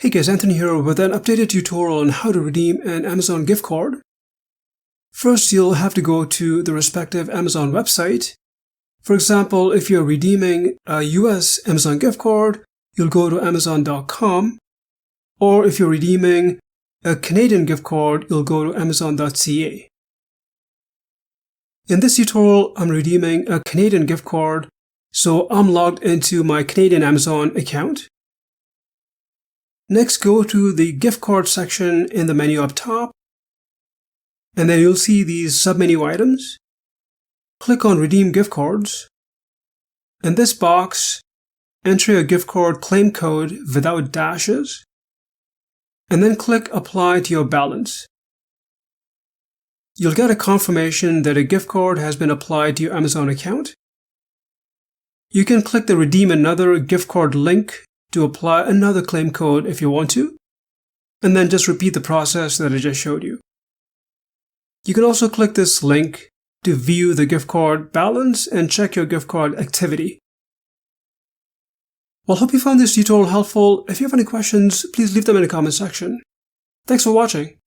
Hey guys, Anthony here with an updated tutorial on how to redeem an Amazon gift card. First, you'll have to go to the respective Amazon website. For example, if you're redeeming a US Amazon gift card, you'll go to amazon.com. Or if you're redeeming a Canadian gift card, you'll go to amazon.ca. In this tutorial, I'm redeeming a Canadian gift card, so I'm logged into my Canadian Amazon account. Next, go to the gift card section in the menu up top, and then you'll see these submenu items. Click on Redeem Gift Cards. In this box, enter your gift card claim code without dashes, and then click Apply to your balance. You'll get a confirmation that a gift card has been applied to your Amazon account. You can click the Redeem Another gift card link to apply another claim code if you want to, and then just repeat the process that I just showed you. You can also click this link to view the gift card balance and check your gift card activity. Well, hope you found this tutorial helpful. If you have any questions, please leave them in the comment section. Thanks for watching.